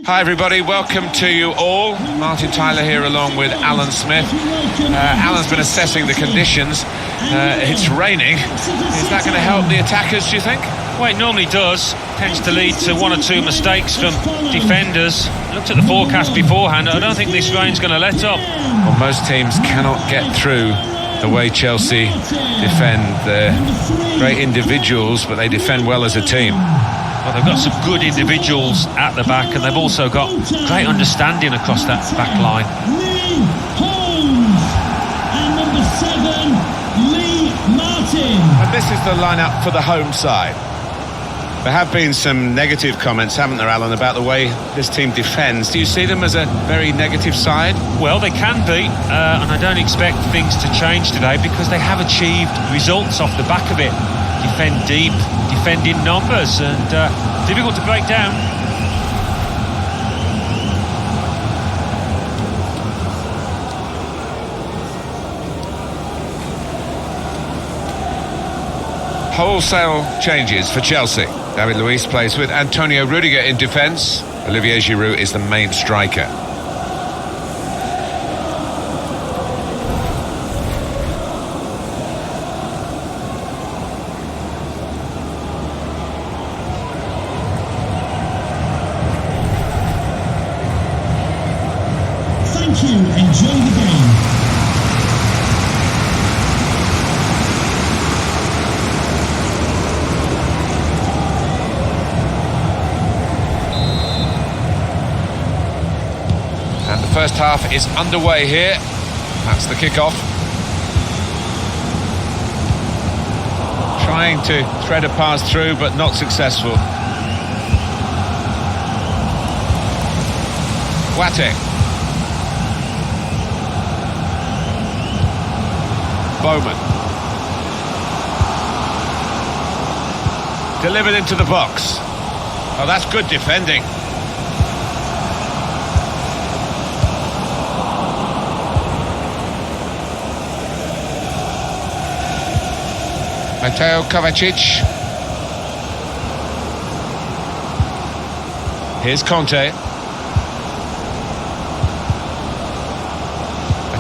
Hi everybody, welcome to you all. Martin Tyler here along with Alan Smith. Alan's been assessing the conditions. It's raining. Is that going to help the attackers, do you think? Well, it normally does. Tends to lead to one or two mistakes from defenders. Looked at the forecast beforehand. I don't think this rain's going to let up. Well, most teams cannot get through the way Chelsea defend. They're great individuals, but they defend well as a team. Well, they've got some good individuals at the back, and they've also got great understanding across that back line. And number 7, Lee Martin. And this is the lineup for the home side. There have been some negative comments, haven't there, Alan, about the way this team defends. Do you see them as a very negative side? Well, they can be, and I don't expect things to change today because they have achieved results off the back of it. Defend deep, defend in numbers, and difficult to break down. Wholesale changes for Chelsea. David Luiz plays with Antonio Rudiger in defence. Olivier Giroud is the main striker. Thank you. Enjoy the game. And the first half is underway here. That's the kick-off. Trying to thread a pass through, but not successful. Boateng. Bowman. Delivered into the box. Oh, that's good defending. Mateo Kovacic. Here's Conte.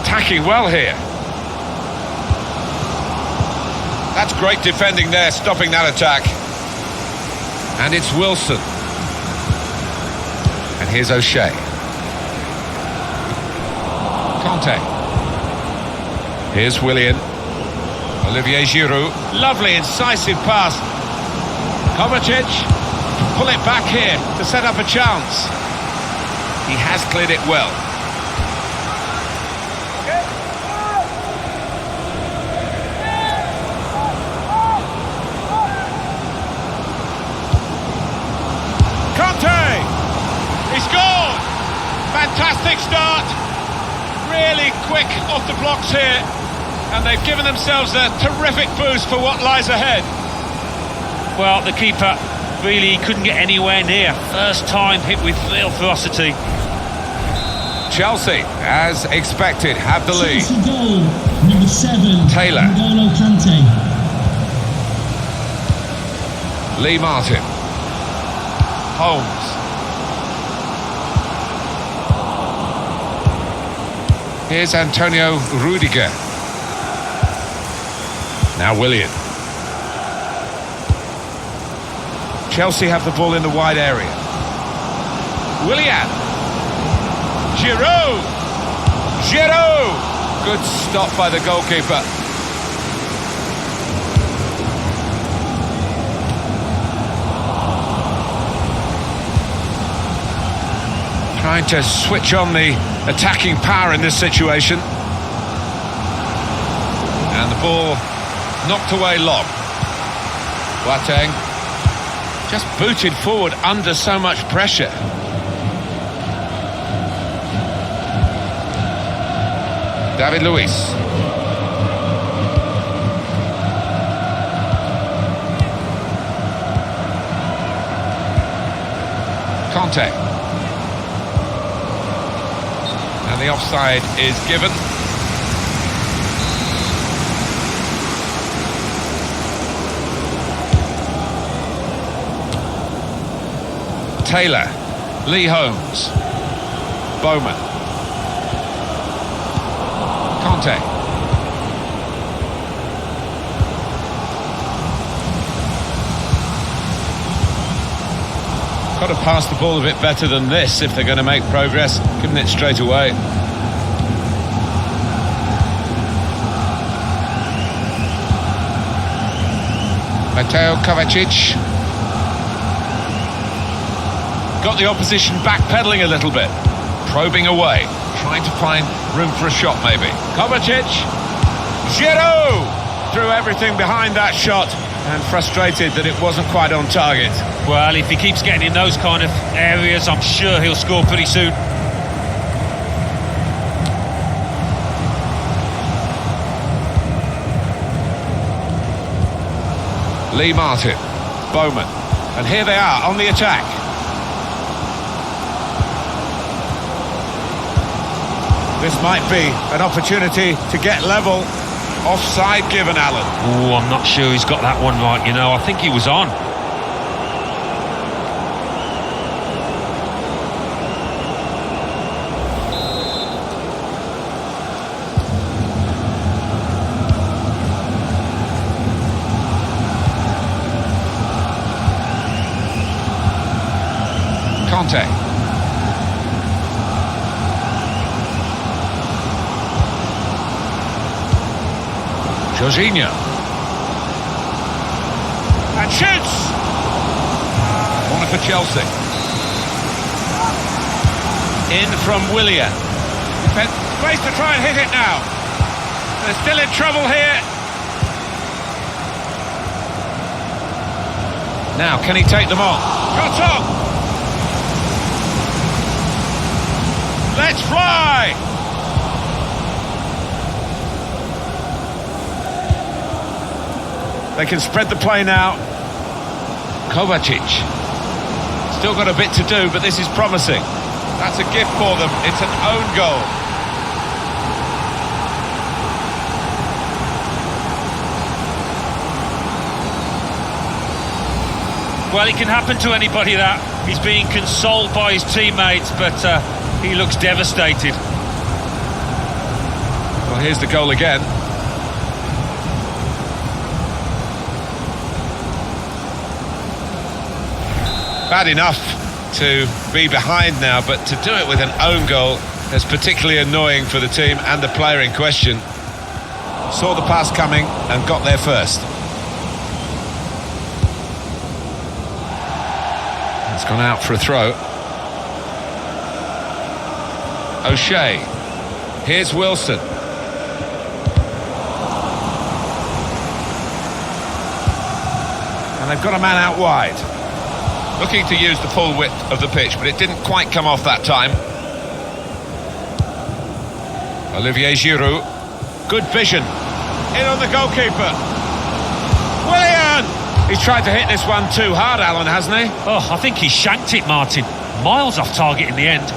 Attacking well here. That's great defending there, stopping that attack. And it's Wilson. And here's O'Shea. Conte. Here's Willian. Olivier Giroud. Lovely, incisive pass. Kovacic. Pull it back here to set up a chance. He has cleared it well. He scored! Fantastic start. Really quick off the blocks here. And they've given themselves a terrific boost for what lies ahead. Well, the keeper really couldn't get anywhere near. First time hit with real ferocity. Chelsea, as expected, have the lead. Chelsea goal, number 7, Taylor. N'Golo Kante. Lee Martin. Holmes. Here's Antonio Rudiger. Now Willian. Chelsea have the ball in the wide area. Willian. Giroud. Giroud. Good stop by the goalkeeper. Trying to switch on the attacking power in this situation. And the ball knocked away long. Boateng just booted forward under so much pressure. David Luiz. Conte. And the offside is given. Taylor, Lee Holmes, Bowman, Conte. Got to pass the ball a bit better than this if they're going to make progress, giving it straight away. Mateo Kovacic. Got the opposition backpedaling a little bit, probing away, trying to find room for a shot maybe. Kovacic, Giroud threw everything behind that shot and frustrated that it wasn't quite on target. Well, if he keeps getting in those kind of areas, I'm sure he'll score pretty soon. Lee Martin, Bowman, and here they are on the attack. This might be an opportunity to get level. Offside given, Alan. Oh, I'm not sure he's got that one right, you know. I think he was on. Conte. Jorginho. And shoots! Corner for Chelsea. In from Willian. Space to try and hit it now. They're still in trouble here. Now, can he take them on? Shot on! Let's fly! They can spread the play now. Kovacic. Still got a bit to do, but this is promising. That's a gift for them. It's an own goal. Well, it can happen to anybody that. He's being consoled by his teammates, but he looks devastated. Well, here's the goal again. Bad enough to be behind now, but to do it with an own goal is particularly annoying for the team and the player in question. Saw the pass coming and got there first. It's gone out for a throw. O'Shea. Here's Wilson. And they've got a man out wide. Looking to use the full width of the pitch, but it didn't quite come off that time. Olivier Giroud. Good vision. In on the goalkeeper. Willian! He's tried to hit this one too hard, Alan, hasn't he? Oh, I think he shanked it, Martin. Miles off target in the end.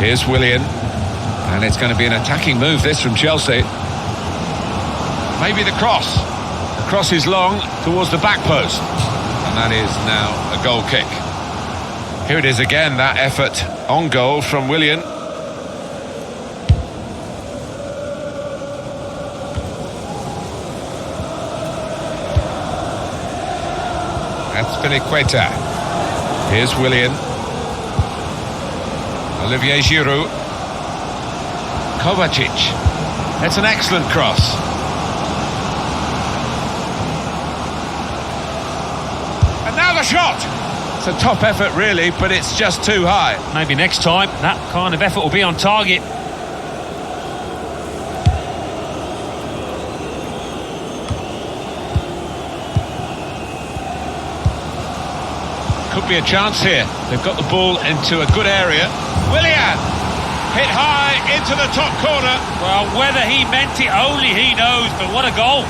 Here's Willian. And it's going to be an attacking move, this, from Chelsea. Maybe the cross. The cross is long towards the back post. And that is now a goal kick. Here it is again, that effort on goal from Willian. That's Spinnequeta. Here's Willian. Olivier Giroud. Kovacic. It's an excellent cross. And now the shot! It's a top effort really, but it's just too high. Maybe next time that kind of effort will be on target. Could be a chance here. They've got the ball into a good area. Willian! Hit high into the top corner. Well, whether he meant it, only he knows, but what a goal.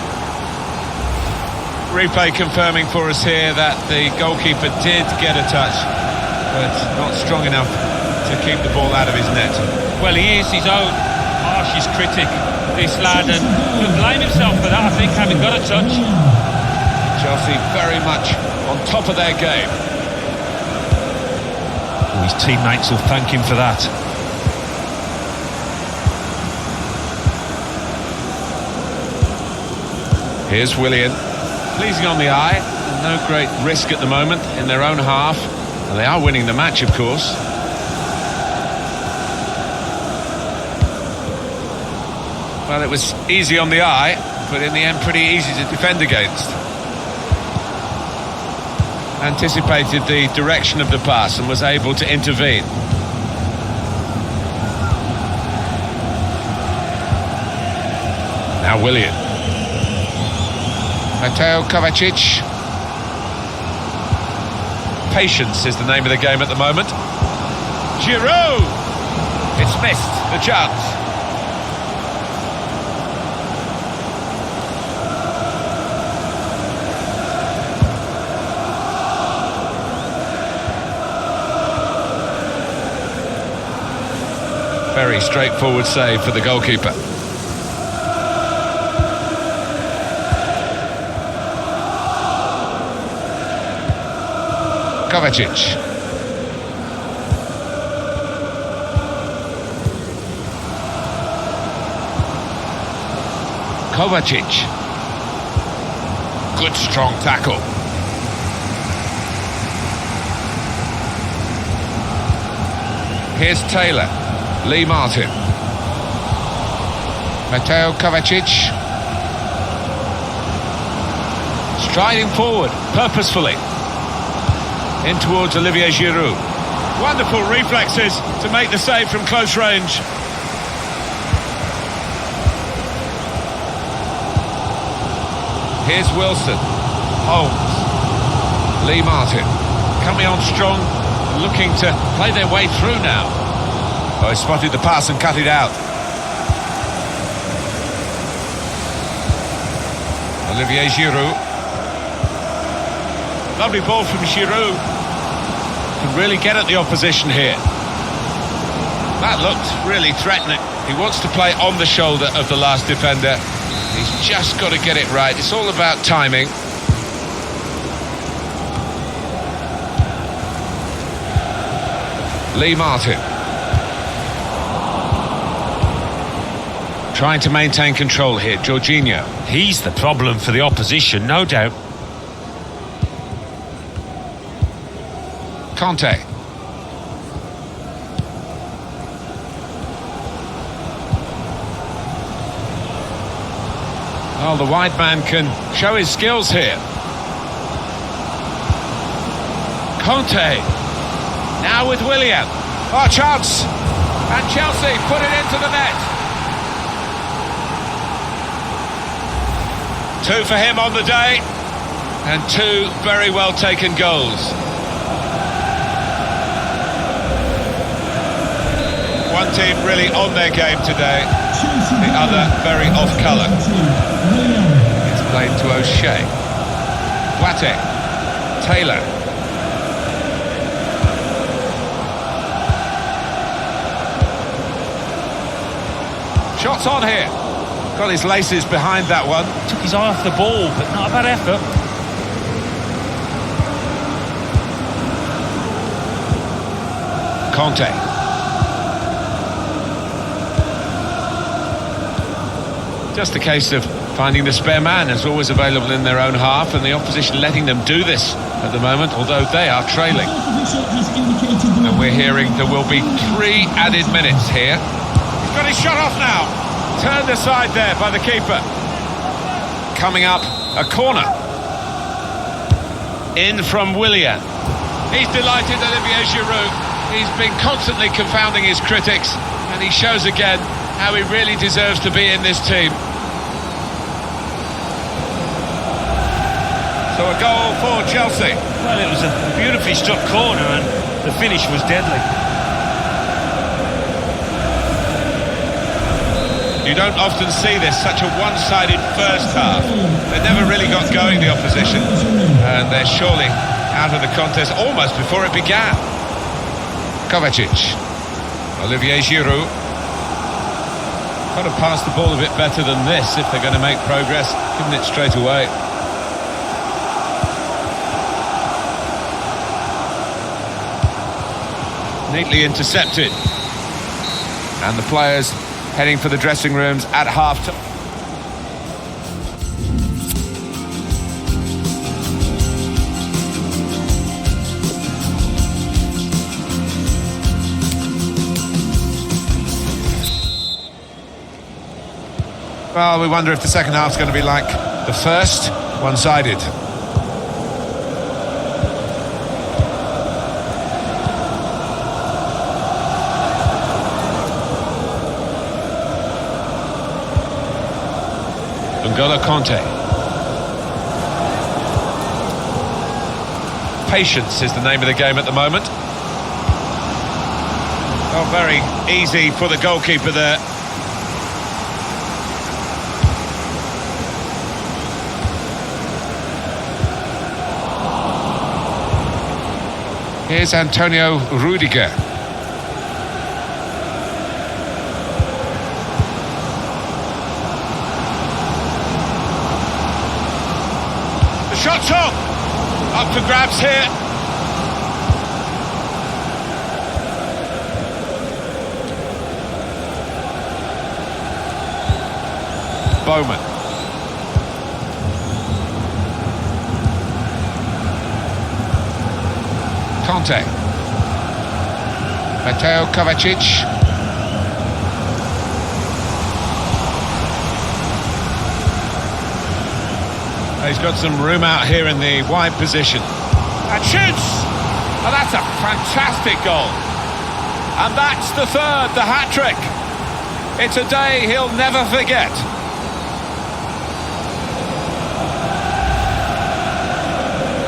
Replay confirming for us here that the goalkeeper did get a touch, but not strong enough to keep the ball out of his net. Well, he is his own harshest critic, this lad, and could blame himself for that, I think, having got a touch. Chelsea very much on top of their game. Oh, his teammates will thank him for that. Here's Willian. Pleasing on the eye, and no great risk at the moment in their own half. And they are winning the match, of course. Well, it was easy on the eye, but in the end pretty easy to defend against. Anticipated the direction of the pass and was able to intervene. Now Willian. Mateo Kovacic. Patience is the name of the game at the moment. Giroud! It's missed, the chance. Very straightforward save for the goalkeeper. Kovacic. Kovacic. Good strong tackle. Here's Taylor. Lee Martin. Mateo Kovacic. Striding forward, purposefully. In towards Olivier Giroud. Wonderful reflexes to make the save from close range. Here's Wilson. Holmes. Lee Martin. Coming on strong, looking to play their way through now. Oh, he spotted the pass and cut it out. Olivier Giroud. Lovely ball from Giroud. Can really get at the opposition here. That looked really threatening. He wants to play on the shoulder of the last defender. He's just got to get it right. It's all about timing. Lee Martin. Trying to maintain control here, Jorginho. He's the problem for the opposition, no doubt. Conte. Well, the wide man can show his skills here. Conte. Now with Willian. Oh, chance. And Chelsea put it into the net. 2 for him on the day. And 2 very well taken goals. One team really on their game today, the other very off colour. It's played to O'Shea. Boateng. Taylor. Shots on here. Got his laces behind that one. Took his eye off the ball, but not a bad effort. Conte. Just a case of finding the spare man, as always available in their own half, and the opposition letting them do this at the moment, although they are trailing. And we're hearing there will be 3 added minutes here. He's got his shot off now. Turned aside there by the keeper. Coming up, a corner. In from Willian. He's delighted, Olivier Giroud. He's been constantly confounding his critics, and he shows again how he really deserves to be in this team. So a goal for Chelsea. Well, it was a beautifully struck corner and the finish was deadly. You don't often see this, such a one-sided first half. They never really got going, the opposition, and they're surely out of the contest almost before it began. Kovacic. Olivier Giroud. Got to pass the ball a bit better than this if they're going to make progress, giving it straight away. Neatly intercepted. And the players heading for the dressing rooms at half-time. Well, we wonder if the second half's going to be like the first, one-sided. N'Golo Conte. Patience is the name of the game at the moment. Not very easy for the goalkeeper there. Here's Antonio Rudiger. The shot's on! Up for grabs here. Bowman. Conte. Mateo Kovacic. He's got some room out here in the wide position. And shoots! Oh, that's a fantastic goal. And that's the third, the hat-trick. It's a day he'll never forget.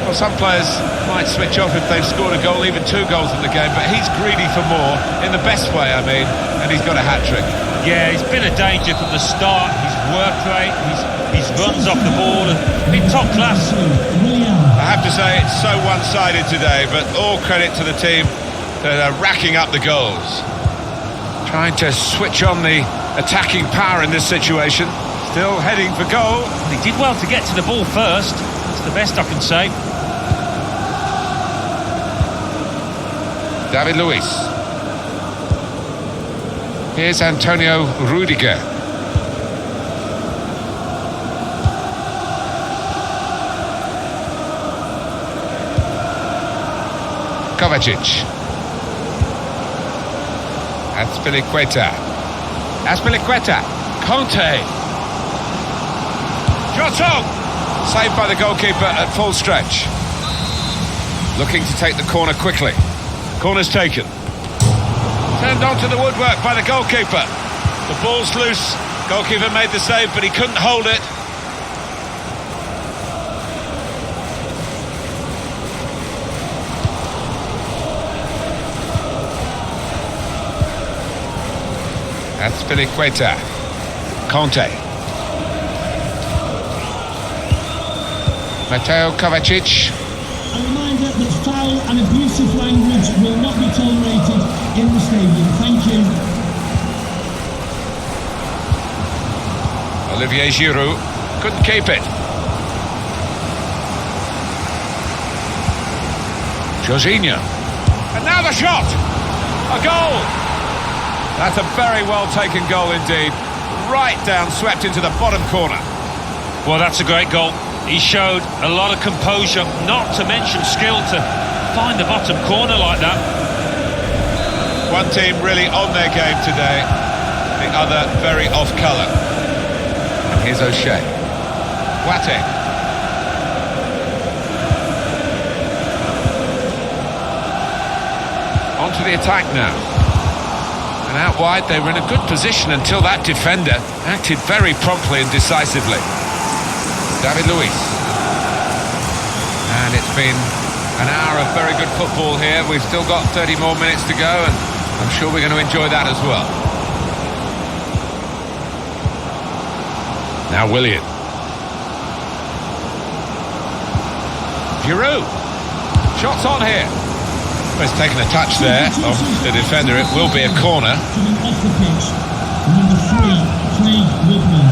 Well, some players might switch off if they've scored a goal, even 2 goals in the game, but he's greedy for more, in the best way, I mean, and he's got a hat-trick. Yeah, he's been a danger from the start. His work rate, his runs off the ball, and been top class. I have to say, it's so one-sided today, but all credit to the team that are racking up the goals. Trying to switch on the attacking power in this situation. Still heading for goal. He did well to get to the ball first. That's the best I can say. David Luiz. Here's Antonio Rudiger. Kovacic. Azpilicueta. Conte. Shot on! Saved by the goalkeeper at full stretch. Looking to take the corner quickly. Corner's taken. Turned onto the woodwork by the goalkeeper. The ball's loose. Goalkeeper made the save, but he couldn't hold it. Azpilicueta. Conte. Mateo Kovacic. A reminder that foul and abusive language will not be tolerated in the stadium. Thank you. Olivier Giroud couldn't keep it. Jorginho. And now the shot! A goal! That's a very well taken goal indeed. Right down, swept into the bottom corner. Well, that's a great goal. He showed a lot of composure, not to mention skill, to find the bottom corner like that. One team really on their game today, the other very off colour. And here's O'Shea. Boateng. On to the attack now. And out wide, they were in a good position until that defender acted very promptly and decisively. David Luiz. And it's been an hour of very good football here. We've still got 30 more minutes to go, and I'm sure we're going to enjoy that as well. Now Willian. Giroud. Shots on here. Well, it's taken a touch there of the defender. It will be a corner. Coming off the pitch, number 3, Craig Woodman.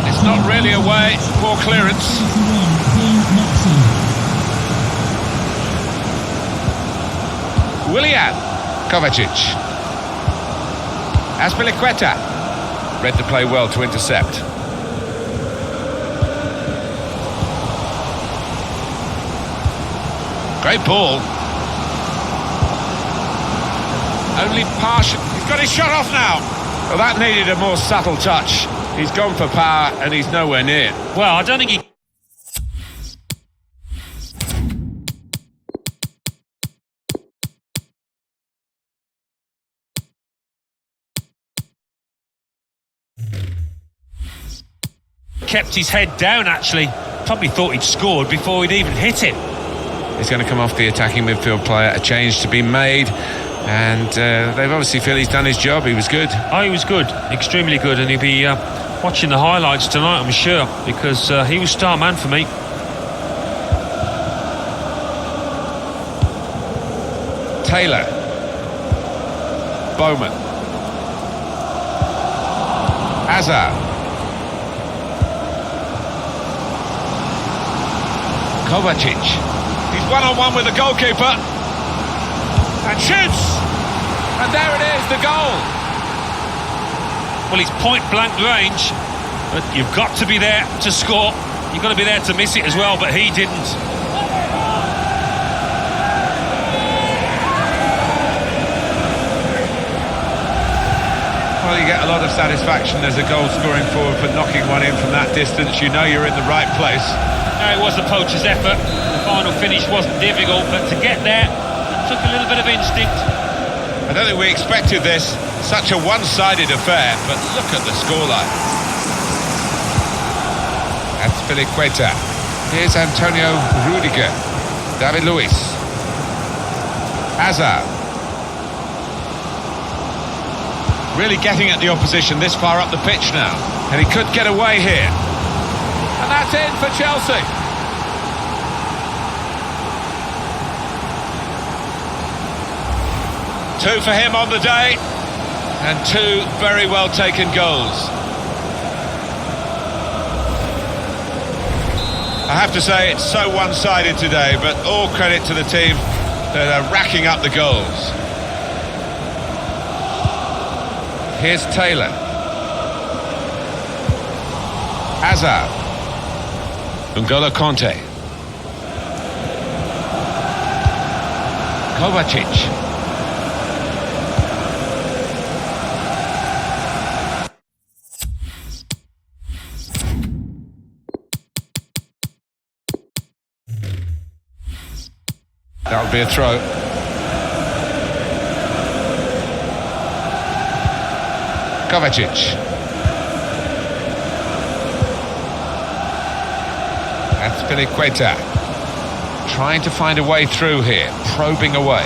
It's not really away. Poor clearance. 81, Willian. Kovacic. Azpilicueta. Read the play well to intercept. Great ball. Only partial. He's got his shot off now. Well, that needed a more subtle touch. He's gone for power and he's nowhere near. Well, I don't think he... kept his head down, actually. Probably thought he'd scored before he'd even hit it. He's going to come off the attacking midfield player. A change to be made. And they obviously feel he's done his job. He was good. Oh, he was good. Extremely good. And he'll be watching the highlights tonight, I'm sure, because he was star man for me. Taylor. Bowman. Hazard. Kovacic. He's one-on-one with the goalkeeper. And shoots! And there it is, the goal! Well, he's point-blank range, but you've got to be there to score. You've got to be there to miss it as well, but he didn't. Well, you get a lot of satisfaction as a goal-scoring forward for knocking one in from that distance. You know you're in the right place. No, it was the poacher's effort. The final finish wasn't difficult, but to get there, it took a little bit of instinct. I don't think we expected this. Such a one-sided affair, but look at the scoreline. Azpilicueta. Here's Antonio Rudiger. David Luiz. Hazard. Really getting at the opposition this far up the pitch now. And he could get away here. And that's in for Chelsea. Two for him on the day. And two very well taken goals. I have to say it's so one-sided today, but all credit to the team that are racking up the goals. Here's Taylor. Hazard. N'Golo Kanté. Kovacic. That would be a throw. Kovacic. Azpilicueta. Trying to find a way through here, probing away.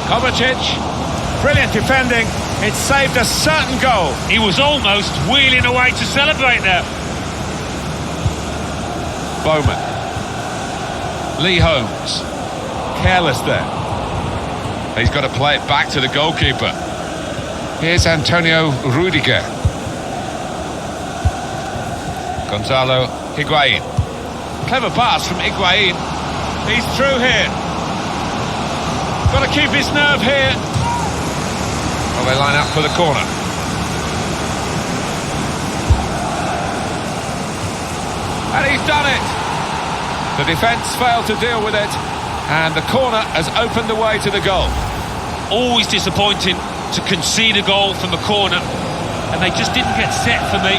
Kovacic. Brilliant defending. It saved a certain goal. He was almost wheeling away to celebrate there. Bowman. Lee Holmes. Careless there. He's got to play it back to the goalkeeper. Here's Antonio Rudiger. Gonzalo Higuain. Clever pass from Higuain. He's through here. Got to keep his nerve here. Well, they line up for the corner. And he's done it! The defence failed to deal with it, and the corner has opened the way to the goal. Always disappointing to concede a goal from a corner, and they just didn't get set for me.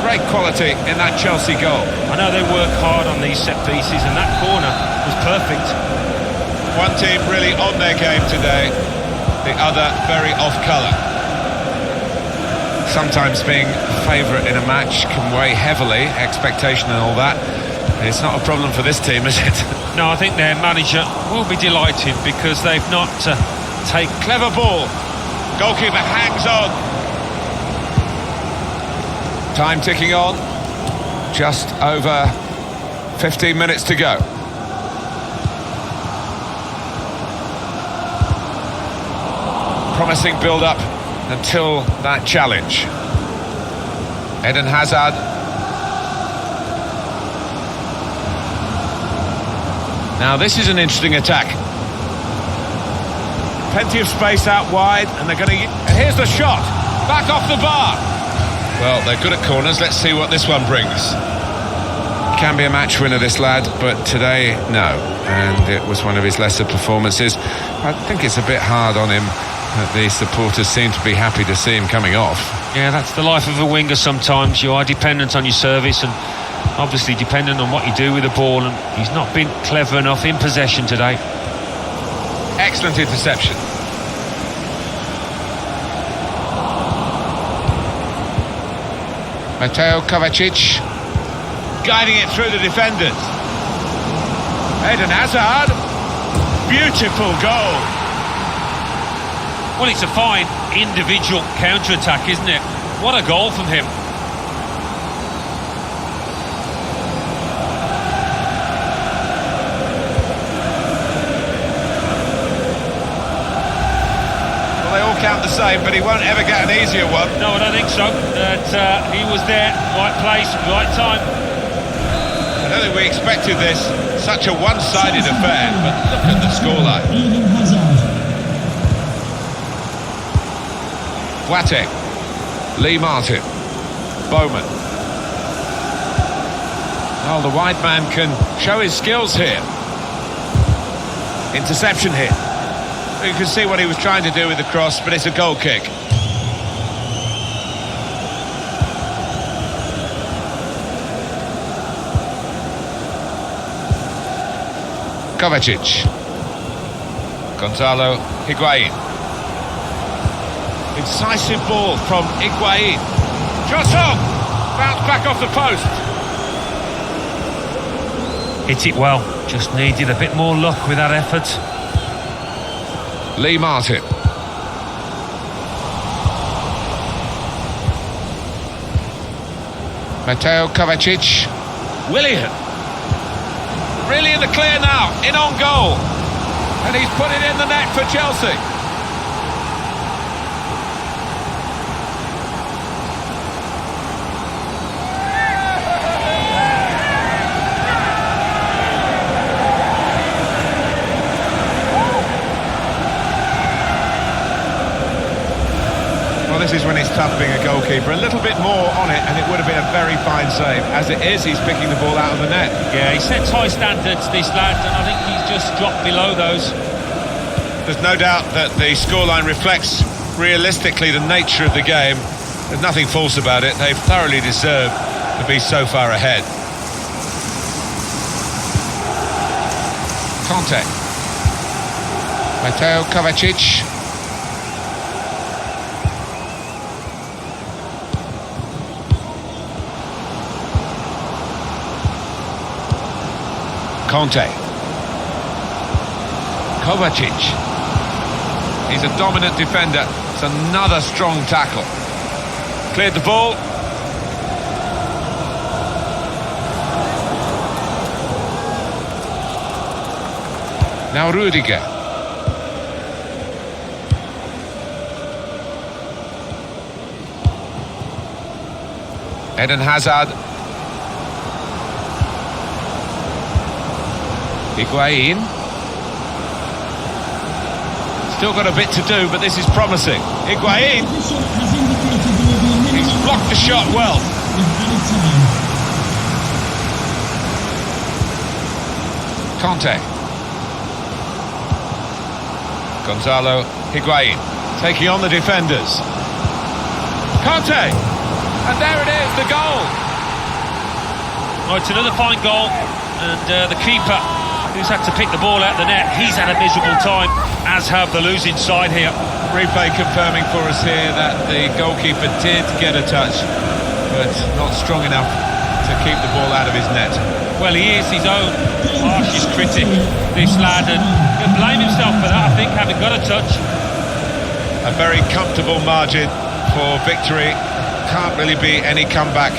Great quality in that Chelsea goal. I know they work hard on these set pieces, and that corner was perfect. One team really on their game today, the other very off colour. Sometimes being favourite in a match can weigh heavily, expectation and all that. It's not a problem for this team, is it? No, I think their manager will be delighted because they've not Clever ball. Goalkeeper hangs on. Time ticking on. Just over 15 minutes to go. Promising build-up until that challenge. Eden Hazard. Now this is an interesting attack. Plenty of space out wide, and they're going to... And here's the shot! Back off the bar! Well, they're good at corners. Let's see what this one brings. Can be a match winner, this lad, but today, no. And it was one of his lesser performances. I think it's a bit hard on him that the supporters seem to be happy to see him coming off. Yeah, that's the life of a winger sometimes. You are dependent on your service and obviously dependent on what you do with the ball, and he's not been clever enough in possession today. Excellent interception. Mateo Kovacic guiding it through the defenders. Eden Hazard. Beautiful goal. Well, it's a fine individual counter-attack, isn't it? What a goal from him. Well, they all count the same, but he won't ever get an easier one. No, I don't think so. That he was there, right place, right time. I don't think we expected this. Such a one-sided affair, but look at the scoreline. Eden Hazard. Boateng, Lee Martin, Bowman. Oh, the wide man can show his skills here. Interception here. You can see what he was trying to do with the cross, but it's a goal kick. Kovacic. Gonzalo Higuain. Incisive ball from Higuain. Shot on! Bounced back off the post. Hit it well, just needed a bit more luck with that effort. Lee Martin. Mateo Kovacic. Willian. Really in the clear now, in on goal. And he's put it in the net for Chelsea. Well, this is when it's tough being a goalkeeper. A little bit more on it and it would have been a very fine save. As it is, he's picking the ball out of the net. Yeah, he sets high standards, this lad, and I think he's just dropped below those. There's no doubt that the scoreline reflects realistically the nature of the game. There's nothing false about it. They've thoroughly deserved to be so far ahead. Conte. Mateo Kovacic. Conte. Kovacic. He's a dominant defender. It's another strong tackle. Cleared the ball. Now Rudiger. Eden Hazard. Higuain. Still got a bit to do, but this is promising. Higuain, Official has indicated there will be a minute he's blocked the shot well. with added time. Conte. Gonzalo Higuain taking on the defenders. Conte! And there it is, the goal! Oh, it's another fine goal, and the keeper, who's had to pick the ball out of the net, he's had a miserable time, as have the losing side here. Replay confirming for us here that the goalkeeper did get a touch, but not strong enough to keep the ball out of his net. Well, he is his own harshest critic, this lad, and he'll blame himself for that, I think, having got a touch. A very comfortable margin for victory. Can't really be any comeback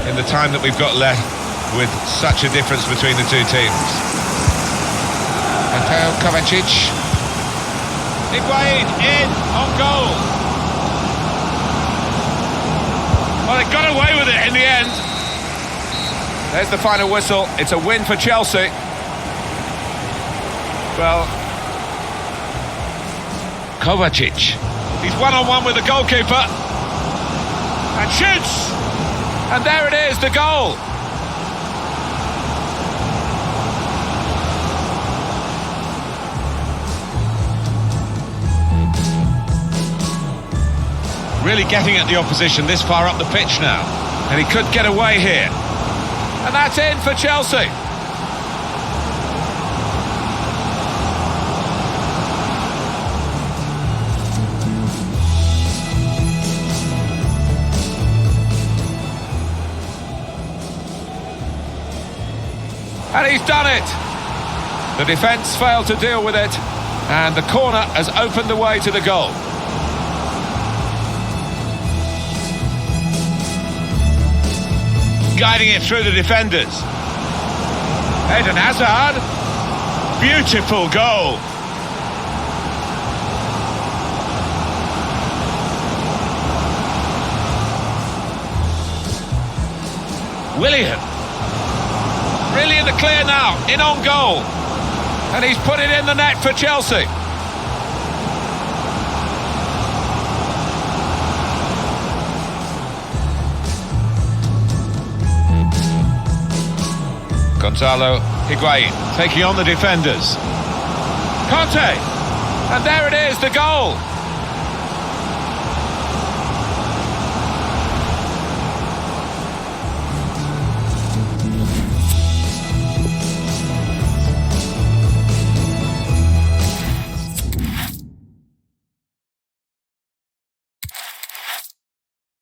in the time that we've got left with such a difference between the two teams. Mateo Kovacic. Higuain in on goal. Well, they got away with it in the end. There's the final whistle. It's a win for Chelsea. Well, Kovacic. He's one-on-one with the goalkeeper. And shoots! And there it is, the goal! Really getting at the opposition this far up the pitch now. And he could get away here. And that's in for Chelsea. And he's done it! The defence failed to deal with it, and the corner has opened the way to the goal. Guiding it through the defenders. Eden Hazard. Beautiful goal. Willian. Really in the clear now, in on goal. And he's put it in the net for Chelsea. Gonzalo Higuain taking on the defenders. Conte! And there it is, the goal!